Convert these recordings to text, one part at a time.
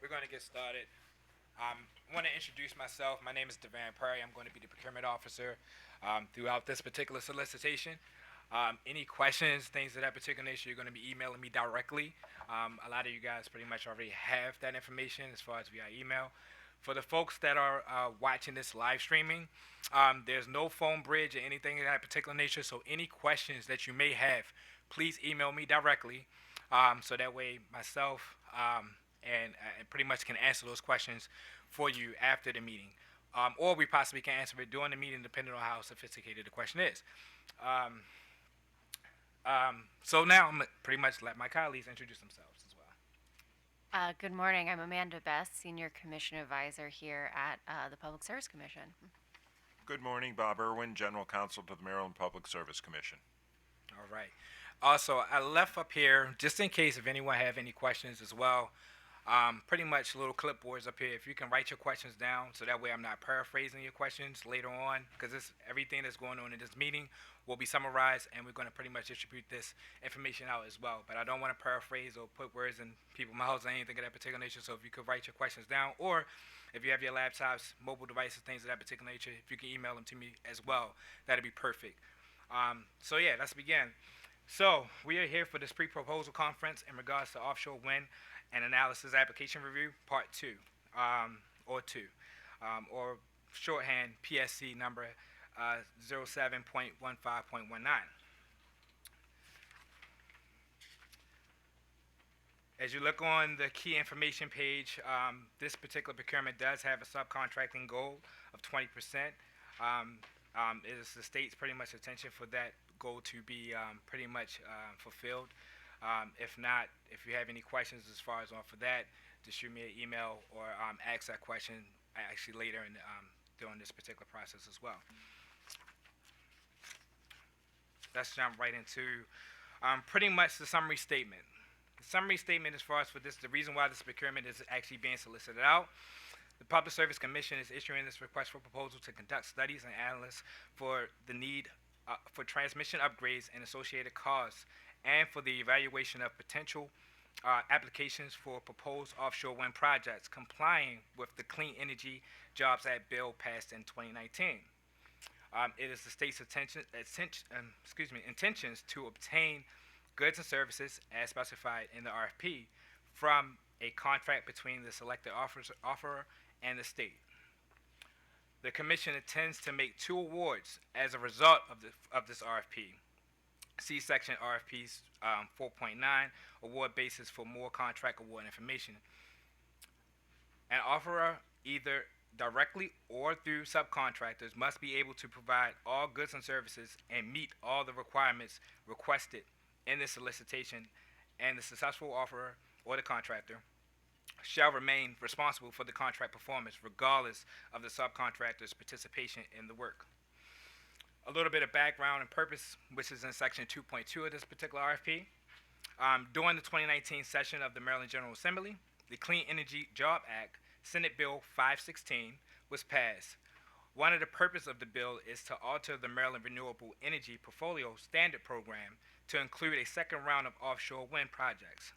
we're going to get started. I want to introduce myself. My name is Devan Perry. I'm going to be the procurement officer throughout this particular solicitation. Any questions, things of that particular nature, you're going to be emailing me directly. A lot of you guys pretty much already have that information as far as via email. For the folks that are watching this live streaming, there's no phone bridge or anything of that particular nature. So any questions that you may have, please email me directly. So that way myself and pretty much can answer those questions for you after the meeting. Or we possibly can answer it during the meeting depending on how sophisticated the question is. So now I'm pretty much let my colleagues introduce themselves as well. Good morning. I'm Amanda Best, Senior Commission Advisor here at the Public Service Commission. Good morning, Bob Irwin, General Counsel to the Maryland Public Service Commission. All right. Also, I left up here, just in case if anyone have any questions as well, pretty much little clipboards up here. If you can write your questions down, so that way I'm not paraphrasing your questions later on, because everything that's going on in this meeting will be summarized, and we're going to pretty much distribute this information out as well. But I don't want to paraphrase or put words in people's mouths or anything of that particular nature, so if you could write your questions down, or if you have your laptops, mobile devices, things of that particular nature, if you can email them to me as well, that'd be perfect. So yeah, let's begin. So we are here for this pre-proposal conference in regards to offshore wind and analysis application review, part 2, or shorthand PSC number 07.15.19. As you look on the key information page, this particular procurement does have a subcontracting goal of 20%. It is the state's pretty much attention for that goal to be pretty much fulfilled. If not, if you have any questions as far as for that, just shoot me an email or ask that question actually later during this particular process as well. Let's jump right into pretty much the summary statement. The summary statement as far as for this, the reason why this procurement is actually being solicited out. The Public Service Commission is issuing this request for proposal to conduct studies and analysis for the need for transmission upgrades and associated costs, and for the evaluation of potential applications for proposed offshore wind projects complying with the Clean Energy Jobs Act bill passed in 2019. It is the state's intentions to obtain goods and services as specified in the RFP from a contract between the selected offerer and the state. The Commission intends to make 2 awards as a result of this RFP. See section RFPs 4.9, award basis for more contract award information. An offerer, either directly or through subcontractors, must be able to provide all goods and services and meet all the requirements requested in this solicitation, and the successful offerer or the contractor shall remain responsible for the contract performance regardless of the subcontractor's participation in the work. A little bit of background and purpose, which is in section 2.2 of this particular RFP. During the 2019 session of the Maryland General Assembly, the Clean Energy Job Act, Senate Bill 516, was passed. One of the purposes of the bill is to alter the Maryland Renewable Energy Portfolio Standard Program to include a second round of offshore wind projects.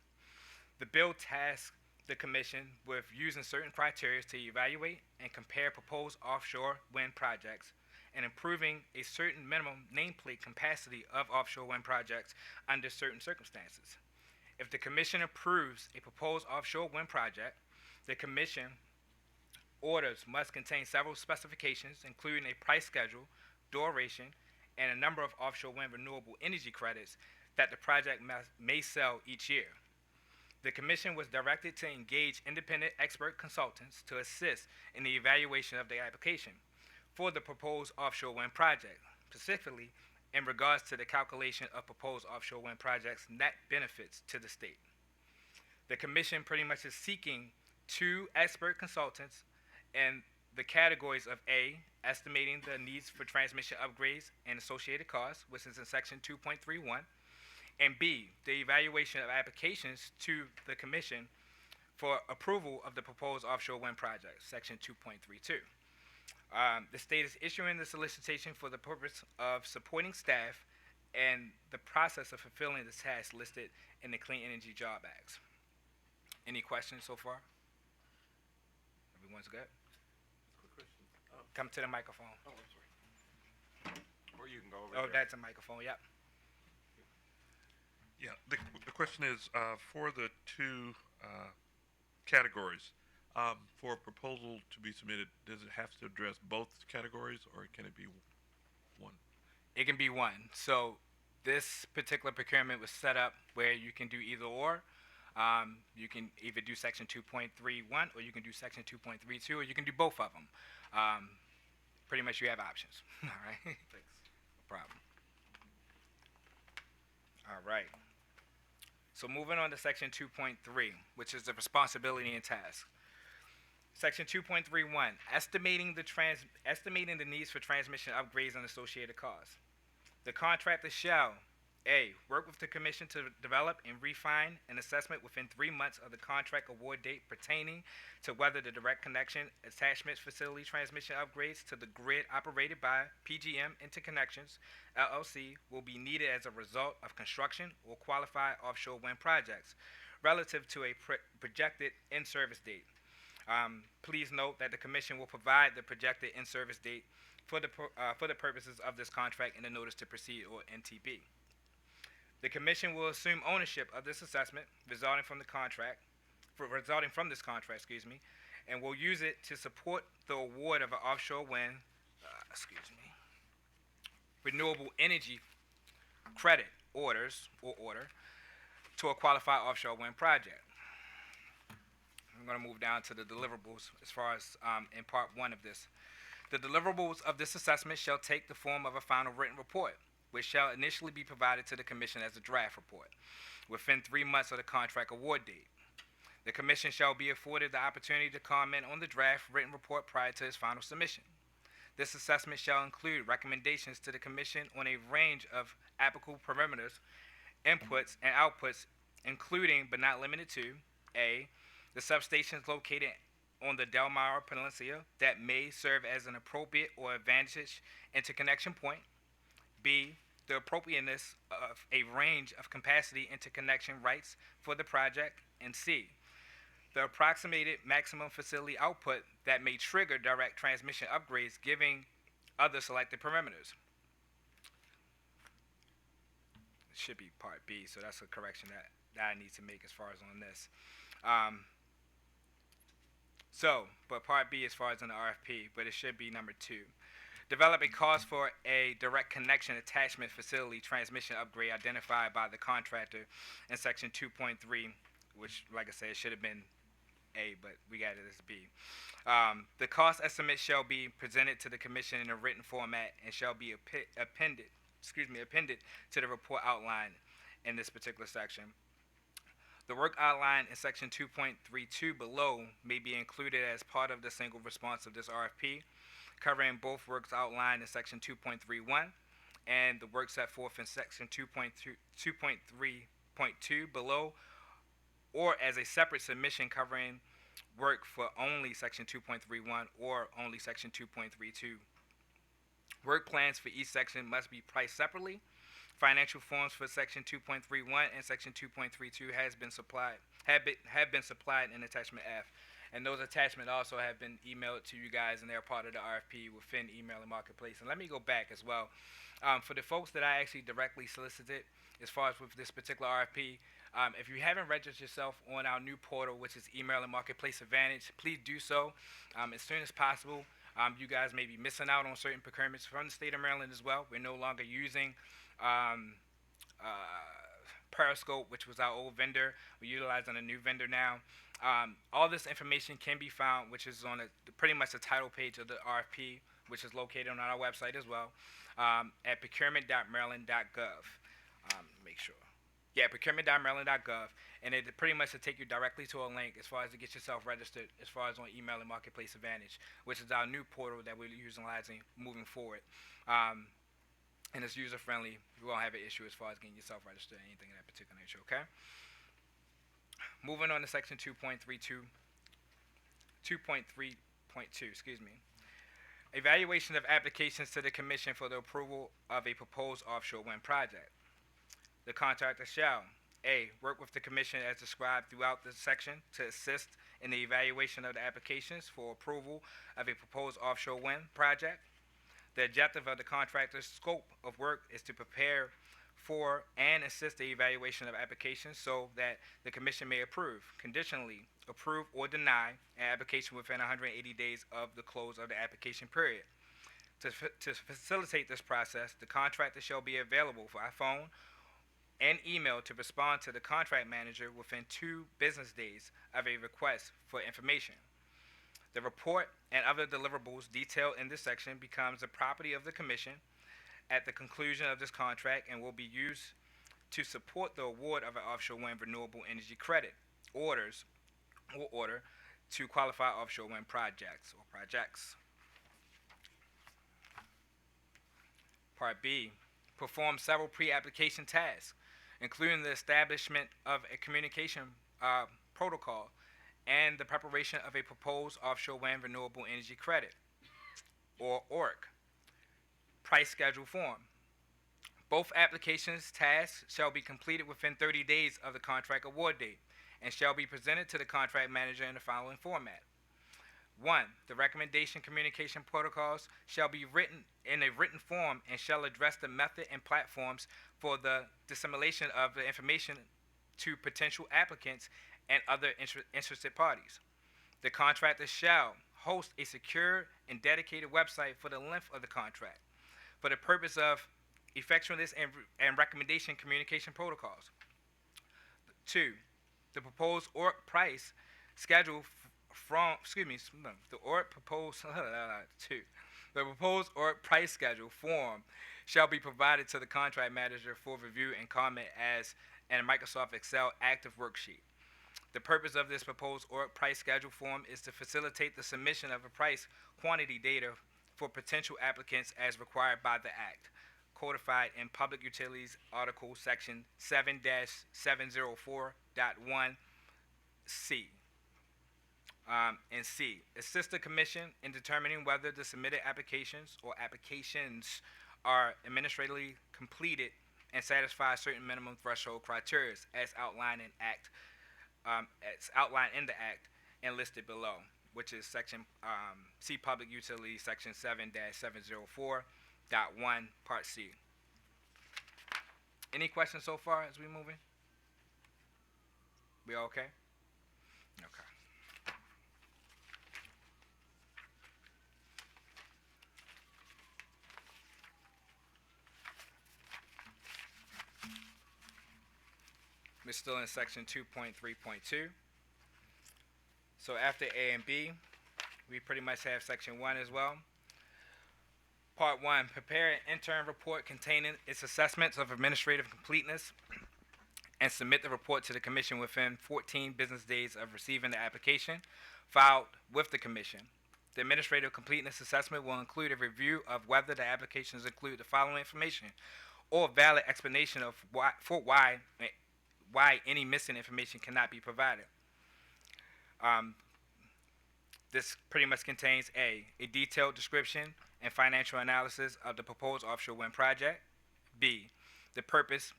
The bill tasks the Commission with using certain criteria to evaluate and compare proposed offshore wind projects and improving a certain minimum nameplate capacity of offshore wind projects under certain circumstances. If the Commission approves a proposed offshore wind project, the Commission orders must contain several specifications, including a price schedule, duration, and a number of offshore wind renewable energy credits that the project may sell each year. The Commission was directed to engage independent expert consultants to assist in the evaluation of the application for the proposed offshore wind project, specifically in regards to the calculation of proposed offshore wind projects' net benefits to the state. The Commission pretty much is seeking 2 expert consultants in the categories of A, estimating the needs for transmission upgrades and associated costs, which is in section 2.31, and B, the evaluation of applications to the Commission for approval of the proposed offshore wind project, section 2.32. The state is issuing the solicitation for the purpose of supporting staff and the process of fulfilling the tasks listed in the Clean Energy Job Acts. Any questions so far? Everyone's good? Quick question. Come to the microphone. Oh, I'm sorry. Or you can go over Oh, there. that's a microphone, yep. Yeah, the question is, for the two categories, for a proposal to be submitted, does it have to address both categories, or can it be one? It can be one. So this particular procurement was set up where you can do either or. You can either do section 2.31 or you can do section 2.32 or you can do both of them. Pretty much you have options. All right. Thanks. No problem. All right. So moving on to section 2.3, which is the responsibility and task. Section 2.31, estimating the needs for transmission upgrades and associated costs. The contractor shall A. Work with the Commission to develop and refine an assessment within 3 months of the contract award date pertaining to whether the direct connection attachment facility transmission upgrades to the grid operated by PGM Interconnections LLC will be needed as a result of construction or qualified offshore wind projects relative to a projected in-service date. Please note that the Commission will provide the projected in-service date for the purposes of this contract in the Notice to Proceed, or NTP. The Commission will assume ownership of this assessment resulting from this contract, and will use it to support the award of an offshore wind, renewable energy credit order to a qualified offshore wind project. I'm going to move down to the deliverables as far as in part 1 of this. The deliverables of this assessment shall take the form of a final written report, which shall initially be provided to the Commission as a draft report within 3 months of the contract award date. The Commission shall be afforded the opportunity to comment on the draft written report prior to its final submission. This assessment shall include recommendations to the Commission on a range of applicable parameters, inputs, and outputs, including but not limited to A. The substations located on the Del Mar Peninsula that may serve as an appropriate or advantageous interconnection point. B. The appropriateness of a range of capacity interconnection rights for the project. And C. The approximated maximum facility output that may trigger direct transmission upgrades given other selected parameters. It should be part B, so that's a correction that I need to make as far as on this. But part B as far as in the RFP, but it should be number 2. Develop a cost for a direct connection attachment facility transmission upgrade identified by the contractor in section 2.3, which, like I said, it should have been A, but we got it as B. The cost estimate shall be presented to the Commission in a written format and shall be appended to the report outline in this particular section. The work outlined in section 2.32 below may be included as part of the single response of this RFP, covering both works outlined in section 2.31 and the work set forth in section 2.3.2 below, or as a separate submission covering work for only section 2.31 or only section 2.32. Work plans for each section must be priced separately. Financial forms for section 2.31 and section 2.32 have been supplied in attachment F, and those attachments also have been emailed to you guys, and they're part of the RFP within Email and Marketplace. And let me go back as well. For the folks that I actually directly solicited, as far as with this particular RFP, if you haven't registered yourself on our new portal, which is Email and Marketplace Advantage, please do so as soon as possible. You guys may be missing out on certain procurements from the state of Maryland as well. We're no longer using Periscope, which was our old vendor. We're utilizing a new vendor now. All this information can be found, which is on pretty much the title page of the RFP, which is located on our website as well, at procurement.maryland.gov. Make sure. Yeah, procurement.maryland.gov, and it pretty much will take you directly to a link as far as to get yourself registered as far as on Email and Marketplace Advantage, which is our new portal that we're utilizing moving forward. And it's user-friendly. You won't have an issue as far as getting yourself registered or anything of that particular nature, okay? Moving on to section 2.32, Evaluation of applications to the Commission for the approval of a proposed offshore wind project. The contractor shall, A, work with the Commission as described throughout this section to assist in the evaluation of the applications for approval of a proposed offshore wind project. The objective of the contractor's scope of work is to prepare for and assist the evaluation of applications so that the Commission may approve, conditionally approve or deny an application within 180 days of the close of the application period. To facilitate this process, the contractor shall be available by phone and email to respond to the contract manager within 2 business days of a request for information. The report and other deliverables detailed in this section becomes the property of the Commission at the conclusion of this contract and will be used to support the award of an offshore wind renewable energy credit orders or order to qualify offshore wind projects or projects. Part B, perform several pre-application tasks, including the establishment of a communication protocol and the preparation of a proposed offshore wind renewable energy credit, or ORC, price schedule form. Both applications tasks shall be completed within 30 days of the contract award date and shall be presented to the contract manager in the following format. 1. The recommendation communication protocols shall be written in a written form and shall address the method and platforms for the dissemination of the information to potential applicants and other interested parties. The contractor shall host a secure and dedicated website for the length of the contract for the purpose of effectiveness and recommendation communication protocols. 2. The proposed ORC price schedule the ORC proposed 2. The proposed ORC price schedule form shall be provided to the contract manager for review and comment as in a Microsoft Excel active worksheet. The purpose of this proposed ORC price schedule form is to facilitate the submission of a price quantity data for potential applicants as required by the Act, codified in Public Utilities Article Section 7-704.1C. And C, assist the Commission in determining whether the submitted applications or applications are administratively completed and satisfy certain minimum threshold criteria as outlined in the Act and listed below, which is section C Public Utilities Section 7-704.1 Part C. Any questions so far as we moving? We all okay? Okay. We're still in section 2.3.2. So after A and B, we pretty much have section 1 as well. Part 1, prepare an interim report containing its assessments of administrative completeness and submit the report to the Commission within 14 business days of receiving the application filed with the Commission. The administrative completeness assessment will include a review of whether the applications include the following information or valid explanation of why any missing information cannot be provided. This pretty much contains a detailed description and financial analysis of the proposed offshore wind project. B, the purpose,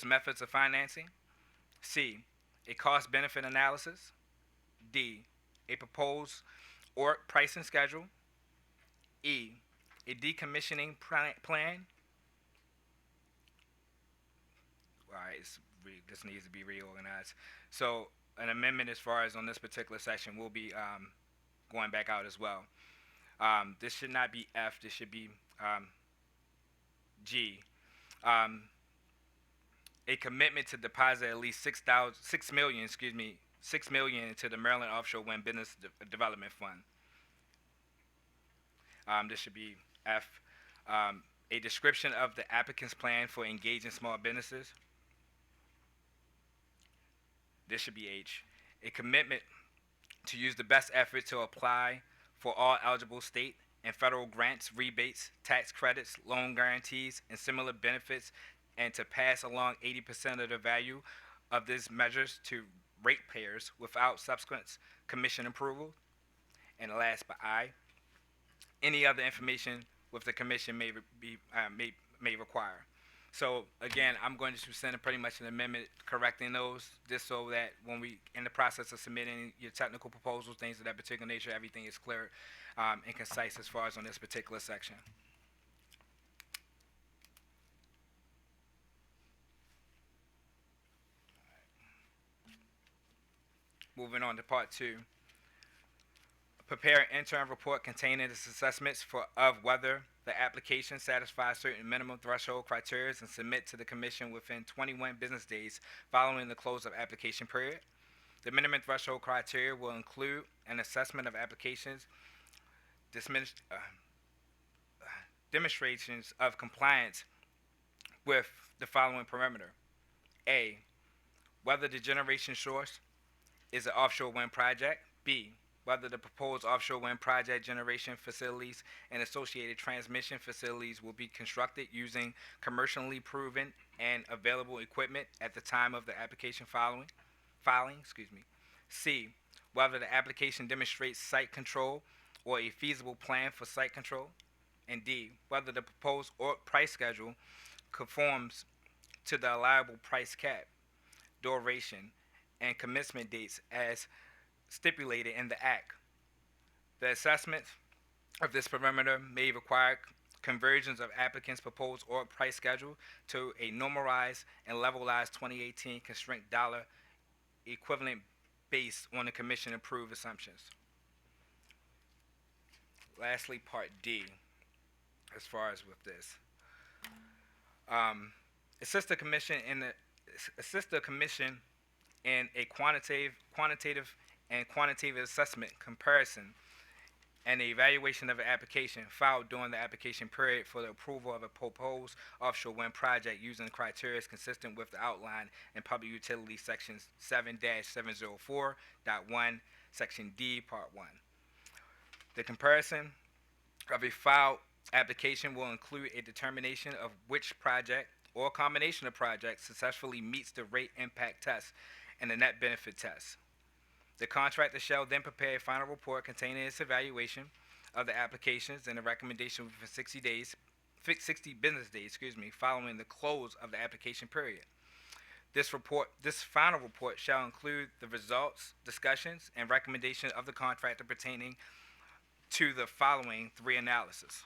methods of financing. C, a cost-benefit analysis. D, a proposed ORC pricing schedule. E, a decommissioning plan. All right, this needs to be reorganized. So an amendment as far as on this particular section will be going back out as well. This should not be F. This should be G. A commitment to deposit at least $6 million into the Maryland Offshore Wind Business Development Fund. This should be F. A description of the applicant's plan for engaging small businesses. This should be H. A commitment to use the best effort to apply for all eligible state and federal grants, rebates, tax credits, loan guarantees, and similar benefits, and to pass along 80% of the value of these measures to ratepayers without subsequent Commission approval. And last but I, any other information with the Commission may require. So again, I'm going to send pretty much an amendment correcting those, just so that when we in the process of submitting your technical proposals, things of that particular nature, everything is clear and concise as far as on this particular section. Moving on to part 2. Prepare an interim report containing its assessments of whether the application satisfies certain minimum threshold criteria and submit to the commission within 21 business days following the close of application period. The minimum threshold criteria will include an assessment of applications, demonstrations of compliance with the following parameter. A, whether the generation source is an offshore wind project. B, whether the proposed offshore wind project generation facilities and associated transmission facilities will be constructed using commercially proven and available equipment at the time of the application filing. C, whether the application demonstrates site control or a feasible plan for site control. And D, whether the proposed price schedule conforms to the allowable price cap, duration, and commencement dates as stipulated in the Act. The assessment of this parameter may require conversions of applicants' proposed or price schedule to a normalized and levelized 2018 constraint dollar equivalent based on the commission approved assumptions. Lastly, part D, as far as with this. Assist the commission in a quantitative and quantitative assessment comparison and the evaluation of an application filed during the application period for the approval of a proposed offshore wind project using criteria consistent with the outline in Public Utilities Section 7-704.1, Section D, Part 1. The comparison of a filed application will include a determination of which project or combination of projects successfully meets the rate impact test and the net benefit test. The contractor shall then prepare a final report containing its evaluation of the applications and a recommendation within 60 business days, following the close of the application period. This final report shall include the results, discussions, and recommendations of the contractor pertaining to the following 3 analyses.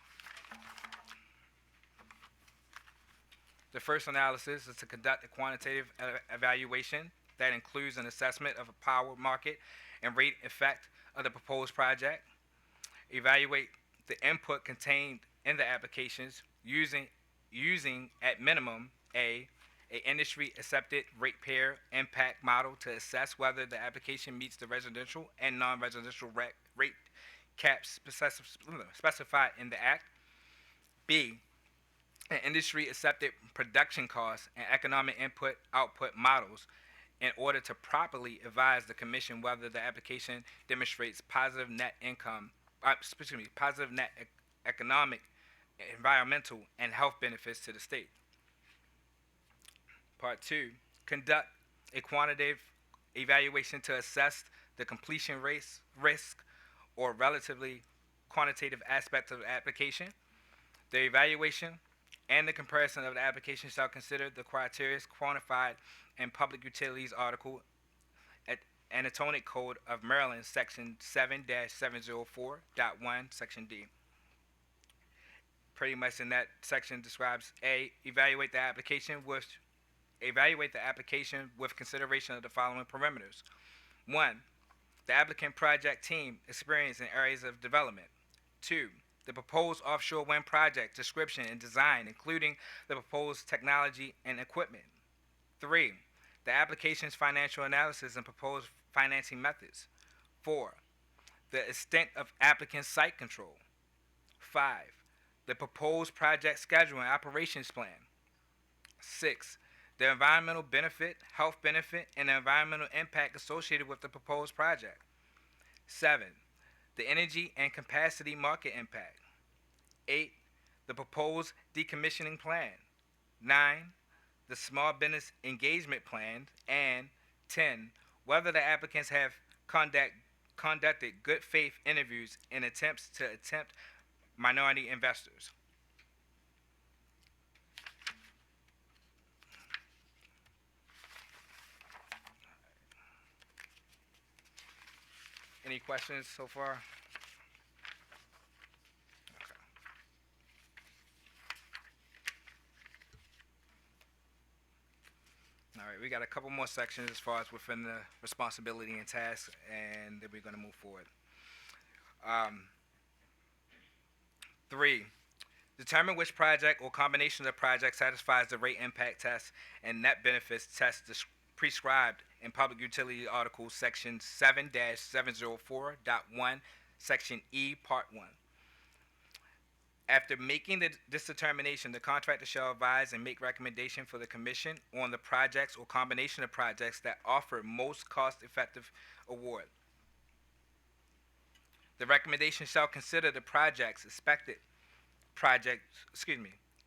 The first analysis is to conduct a quantitative evaluation that includes an assessment of a power market and rate effect of the proposed project. Evaluate the input contained in the applications using at minimum a industry accepted ratepayer impact model to assess whether the application meets the residential and non-residential rate caps specified in the Act. B, an industry accepted production costs and economic input output models in order to properly advise the commission whether the application demonstrates positive net economic, environmental, and health benefits to the state. Part 2, conduct a quantitative evaluation to assess the completion risk or relatively quantitative aspect of the application. The evaluation and the comparison of the application shall consider the criteria quantified in Public Utilities Article Anatonic Code of Maryland, Section 7-704.1, Section D. Pretty much in that section describes A, evaluate the application with consideration of the following parameters. 1, the applicant project team experience in areas of development. 2, the proposed offshore wind project description and design, including the proposed technology and equipment. 3, the application's financial analysis and proposed financing methods. 4, the extent of applicant's site control. 5, the proposed project schedule and operations plan. 6, the environmental benefit, health benefit, and the environmental impact associated with the proposed project. 7, the energy and capacity market impact. 8, the proposed decommissioning plan. 9, the small business engagement plan. And 10, whether the applicants have conducted good faith interviews in attempts to minority investors. Any questions so far? Okay. All right, we got a couple more sections as far as within the responsibility and tasks, and then we're going to move forward. 3. Determine which project or combination of projects satisfies the rate impact test and net benefits test prescribed in Public Utility Article Section 7-704.1, Section E, Part 1. After making this determination, the contractor shall advise and make recommendation for the commission on the projects or combination of projects that offer most cost-effective award. The recommendation shall consider the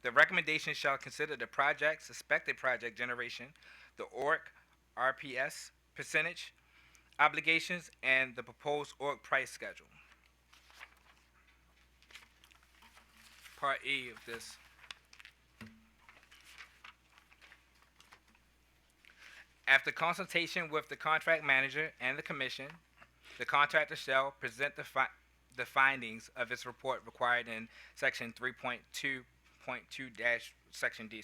The recommendation shall consider the project's expected project generation, the ORC, RPS percentage, obligations, and the proposed ORC price schedule. Part E of this. After consultation with the contract manager and the commission, the contractor shall present the findings of its report required in Section 3.2.2 Section D,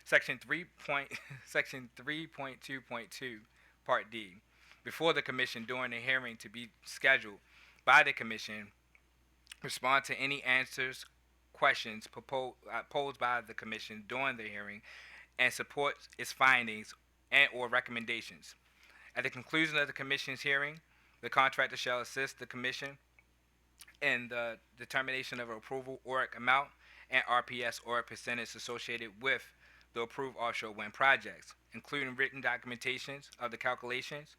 Section 3.2.2 Part D before the commission during the hearing to be scheduled by the commission, respond to any questions posed by the commission during the hearing, and support its findings and or recommendations. At the conclusion of the commission's hearing, the contractor shall assist the commission in the determination of approval ORC amount and RPS ORC percentage associated with the approved offshore wind projects, including written documentations of the calculations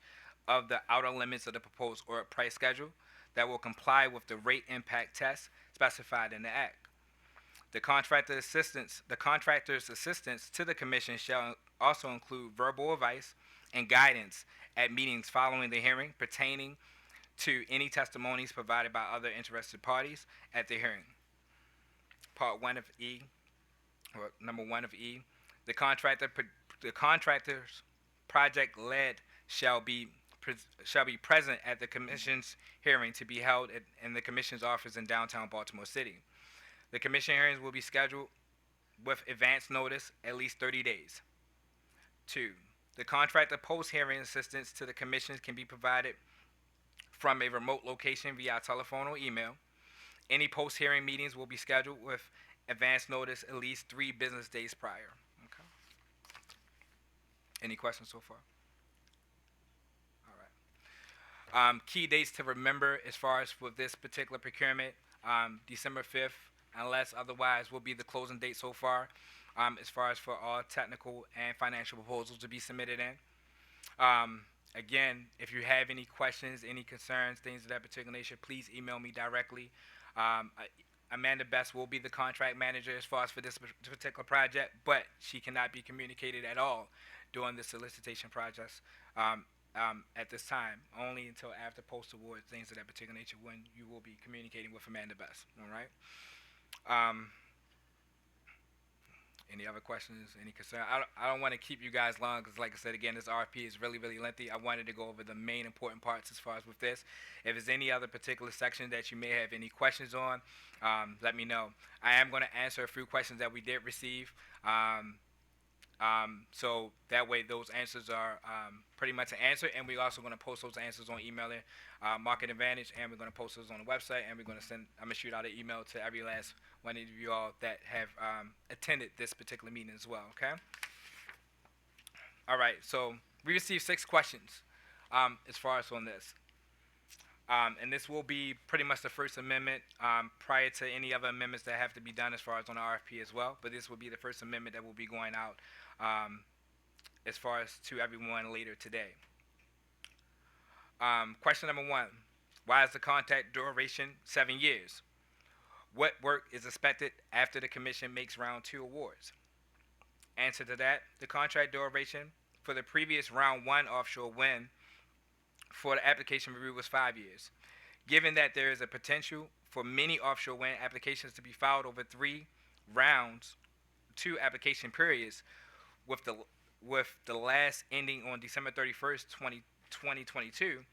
of the outer limits of the proposed ORC price schedule that will comply with the rate impact test specified in the Act. The contractor's assistance to the commission shall also include verbal advice and guidance at meetings following the hearing pertaining to any testimonies provided by other interested parties at the hearing. Part 1 of E, or number 1 of E, the contractor's project lead shall be present at the commission's hearing to be held in the commission's office in downtown Baltimore City. The commission hearings will be scheduled with advance notice at least 30 days. 2. The contractor post-hearing assistance to the commission can be provided from a remote location via telephone or email. Any post-hearing meetings will be scheduled with advance notice at least 3 business days prior. Okay. Any questions so far? All right. Key dates to remember as far as for this particular procurement, December 5th, unless otherwise, will be the closing date so far, as far as for all technical and financial proposals to be submitted in. Again, if you have any questions, any concerns, things of that particular nature, please email me directly. Amanda Best will be the contract manager as far as for this particular project, but she cannot be communicated at all during the solicitation process at this time, only until after post-award, things of that particular nature, when you will be communicating with Amanda Best. All right? Any other questions? Any concern? I don't want to keep you guys long because, like I said, again, this RFP is really, really lengthy. I wanted to go over the main important parts as far as with this. If there's any other particular section that you may have any questions on, let me know. I am going to answer a few questions that we did receive. So that way those answers are pretty much answered, and we're also going to post those answers on email Market Advantage, and we're going to post those on the website, and I'm going to shoot out an email to every last one of you all that have attended this particular meeting as well, okay? All right, so we received 6 questions as far as on this. And this will be pretty much the first amendment prior to any other amendments that have to be done as far as on the RFP as well. But this will be the first amendment that will be going out as far as to everyone later today. Question number 1. Why is the contract duration 7 years? What work is expected after the commission makes round 2 awards? Answer to that, the contract duration for the previous round 1 offshore wind for the application review was 5 years. Given that there is a potential for many offshore wind applications to be filed over 3 rounds, 2 application periods, with the last ending on December 31st, 2022,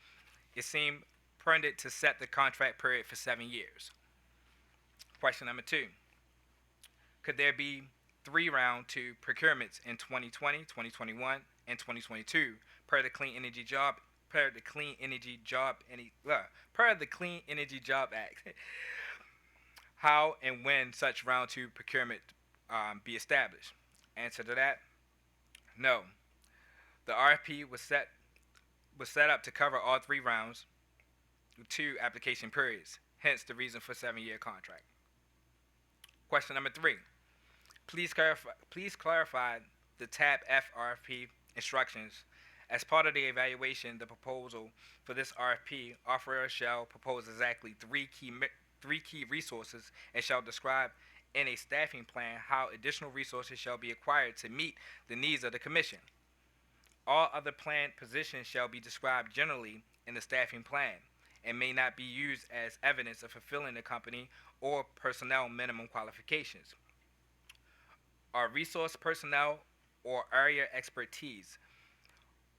it seemed permitted to set the contract period for 7 years. Question number 2. Could there be 3 round 2 procurements in 2020, 2021, and 2022 per the Clean Energy Job Act? How and when such round 2 procurement be established? Answer to that: no. The RFP was set up to cover all 3 rounds with 2 application periods. Hence the reason for 7-year contract. Question number 3. Please clarify the tab F RFP instructions. As part of the evaluation, the proposal for this RFP, offeror shall propose exactly 3 key resources and shall describe in a staffing plan how additional resources shall be acquired to meet the needs of the Commission. All other planned positions shall be described generally in the staffing plan and may not be used as evidence of fulfilling the company or personnel minimum qualifications. Are resource personnel or area expertise?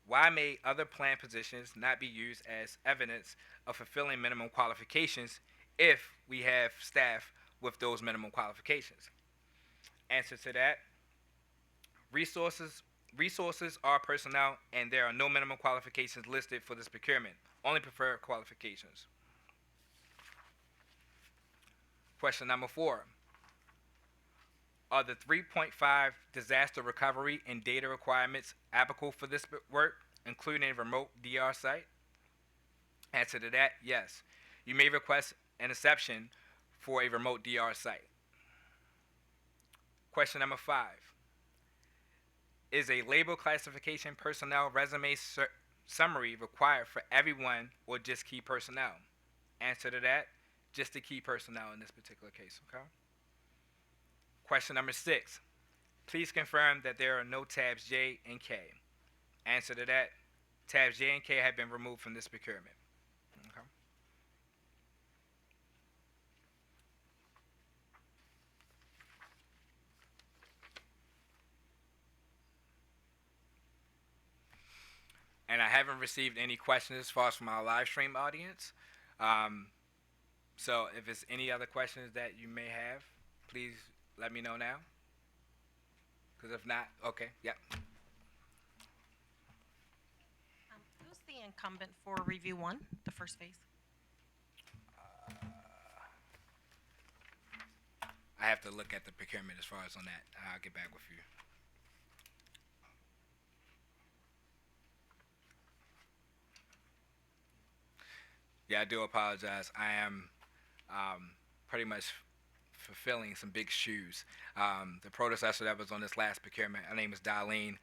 Why may other planned positions not be used as evidence of fulfilling minimum qualifications if we have staff with those minimum qualifications? Answer to that: resources are personnel, and there are no minimum qualifications listed for this procurement, only preferred qualifications. Question number 4. Are the 3.5 disaster recovery and data requirements applicable for this work, including a remote DR site? Answer to that: yes. You may request an exception for a remote DR site. Question number 5. Is a label classification personnel resume summary required for everyone or just key personnel? Answer to that: just the key personnel in this particular case, okay? Question number 6. Please confirm that there are no tabs J and K. Answer to that: tabs J and K have been removed from this procurement. Okay. And I haven't received any questions as far as from our live stream audience. So if it's any other questions that you may have, please let me know now. Because if not, okay, yeah. Who's the incumbent for review 1, the first phase? I have to look at the procurement as far as on that. I'll get back with you. Yeah, I do apologize. I am pretty much fulfilling some big shoes. The predecessor that was on this last procurement, her name is Darlene.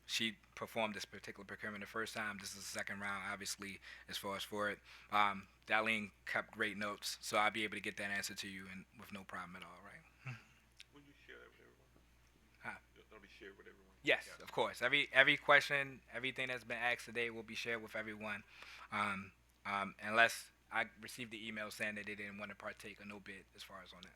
She performed this particular procurement the first time. This is the second round, obviously, as far as for it. Darlene kept great notes, so I'll be able to get that answer to you and with no problem at all, right? Will you share that with everyone? Huh? That'll be shared with everyone. Yes, Yeah. of course. Every question, everything that's been asked today will be shared with everyone. Unless I received the email saying that they didn't want to partake or no bid as far as on that.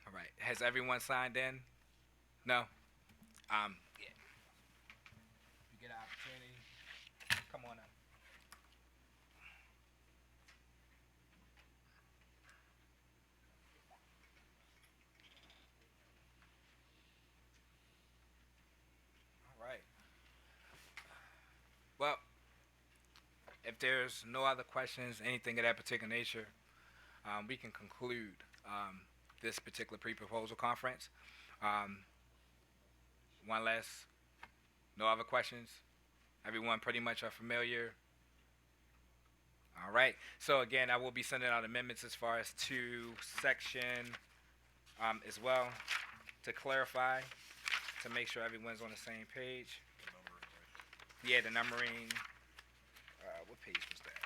All right. Has everyone signed in? No? Yeah. You get an opportunity. Come on up. All right. Well, if there's no other questions, anything of that particular nature, we can conclude this particular pre-proposal conference. One last, no other questions? Everyone pretty much are familiar. All right. So again, I will be sending out amendments as far as to section as well to clarify, to make sure everyone's on the same page. Yeah, the numbering. What page was that?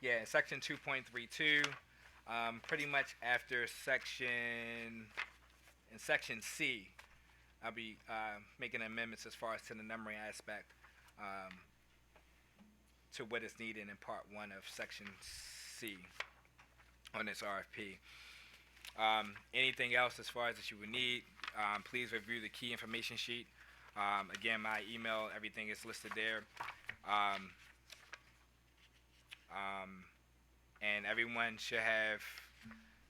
Yeah, section 2.32. Pretty much after section C, I'll be making amendments as far as to the numbering aspect to what is needed in Part 1 of Section C on this RFP. Anything else as far as that you would need, please review the key information sheet. Again, my email, everything is listed there. And everyone should have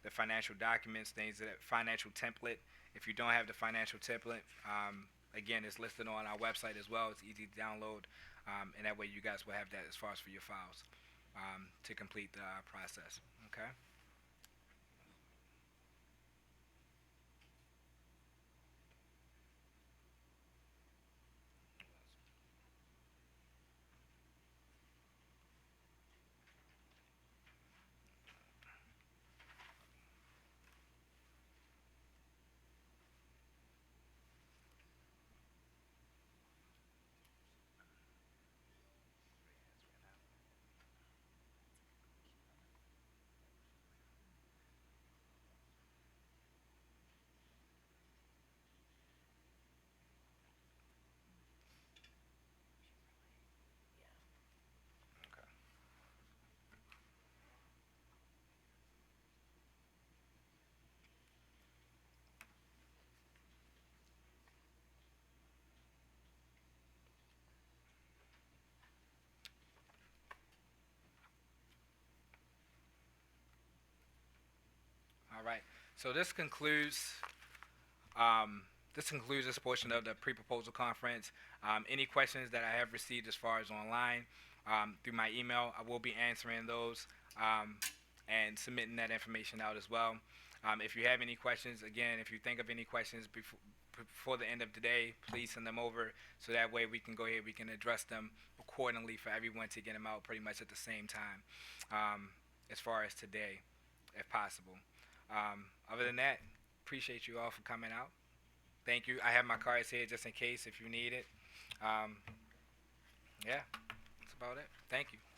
the financial documents, financial template. If you don't have the financial template, again, it's listed on our website as well. It's easy to download, and that way you guys will have that as far as for your files to complete the process. Okay. All right. So this concludes this portion of the pre-proposal conference. Any questions that I have received as far as online through my email, I will be answering those and submitting that information out as well. If you have any questions, again, if you think of any questions before the end of the day, please send them over so that way we can go ahead, we can address them accordingly for everyone to get them out pretty much at the same time as far as today, if possible. Other than that, appreciate you all for coming out. Thank you. I have my cards here just in case if you need it. Yeah, that's about it. Thank you.